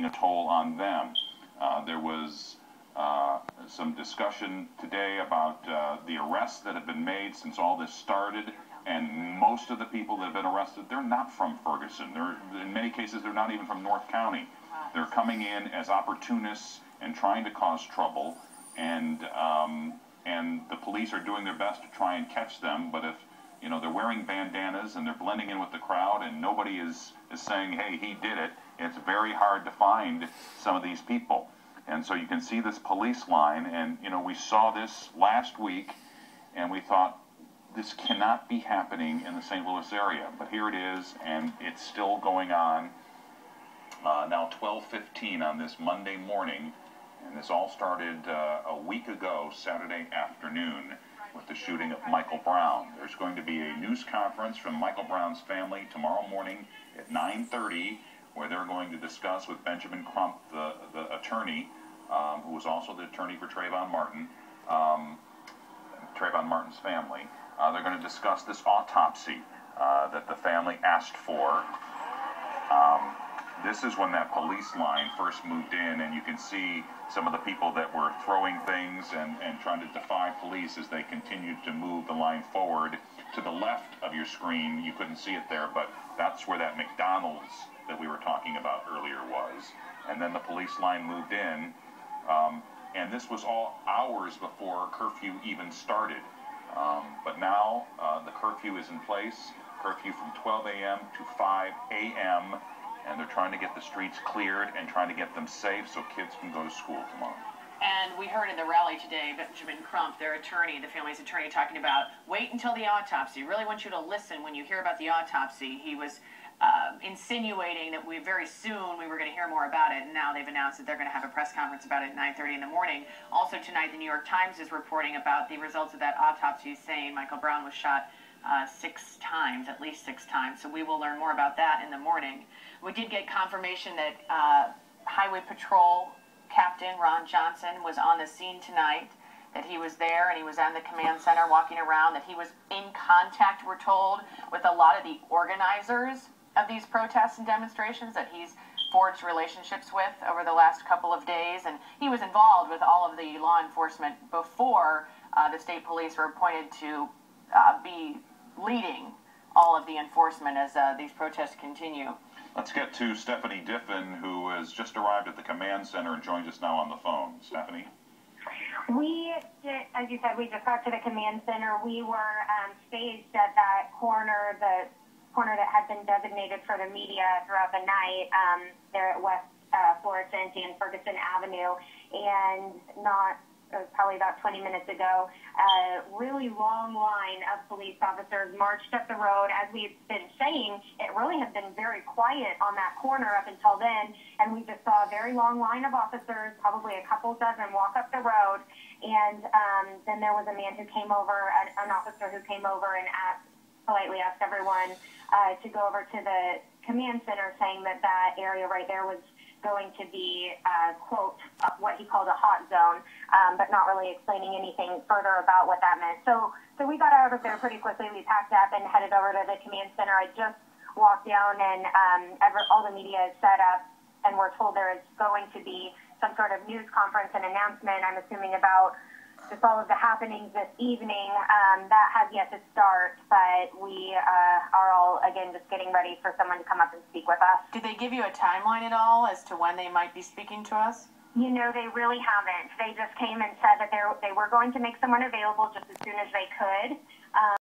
a toll on them. There was some discussion today about the arrests that have been made since all this started, and most of the people that have been arrested, they're not from Ferguson. In many cases, they're not even from North County. They're coming in as opportunists and trying to cause trouble, and the police are doing their best to try and catch them. But if they're wearing bandanas and they're blending in with the crowd, and nobody is saying, "Hey, he did it," it's very hard to find some of these people. And so you can see this police line, and we saw this last week, and we thought this cannot be happening in the St. Louis area, but here it is, and it's still going on. Now 12:15 on this Monday morning, and this all started a week ago, Saturday afternoon, with the shooting of Michael Brown. There's going to be a news conference from Michael Brown's family tomorrow morning at 9:30, where they're going to discuss with Benjamin Crump, the attorney, who was also the attorney for Trayvon Martin, Trayvon Martin's family. They're going to discuss this autopsy that the family asked for. This is when that police line first moved in, and you can see some of the people that were throwing things and trying to defy police as they continued to move the line forward. To the left of your screen, you couldn't see it there, but that's where that McDonald's that we were talking about earlier was. And then the police line moved in, and this was all hours before curfew even started. But now the curfew is in place, curfew from 12 a.m. to 5 a.m., and they're trying to get the streets cleared and trying to get them safe so kids can go to school tomorrow. And we heard in the rally today, Benjamin Crump, their attorney, the family's attorney, talking about wait until the autopsy. Really want you to listen when you hear about the autopsy. He was insinuating that very soon we were going to hear more about it, and now they've announced that they're going to have a press conference about it at 9:30 in the morning. Also tonight, the New York Times is reporting about the results of that autopsy, saying Michael Brown was shot 6 times, at least 6 times. So we will learn more about that in the morning. We did get confirmation that Highway Patrol Captain Ron Johnson was on the scene tonight, that he was there and he was at the command center walking around, that he was in contact, we're told, with a lot of the organizers of these protests and demonstrations that he's forged relationships with over the last couple of days. And he was involved with all of the law enforcement before the state police were appointed to be leading all of the enforcement as these protests continue. Let's get to Stephanie Diffin, who has just arrived at the command center and joins us now on the phone. Stephanie? We did, as you said, we just got to the command center. We were staged at that corner, the corner that had been designated for the media throughout the night, there at West Florissant and Ferguson Avenue, and it was probably about 20 minutes ago, a really long line of police officers marched up the road. As we've been saying, it really has been very quiet on that corner up until then, and we just saw a very long line of officers, probably a couple dozen, walk up the road, and then there was a man who came over, an officer who came over and politely asked everyone to go over to the command center, saying that that area right there was going to be, quote, what he called a hot zone, but not really explaining anything further about what that meant. So we got out of there pretty quickly. We packed up and headed over to the command center. I just walked down, and all the media is set up, and we're told there is going to be some sort of news conference and announcement, I'm assuming, about just all of the happenings this evening. That has yet to start, but we are all, again, just getting ready for someone to come up and speak with us. Did they give you a timeline at all as to when they might be speaking to us? They really haven't. They just came and said that they were going to make someone available just as soon as they could.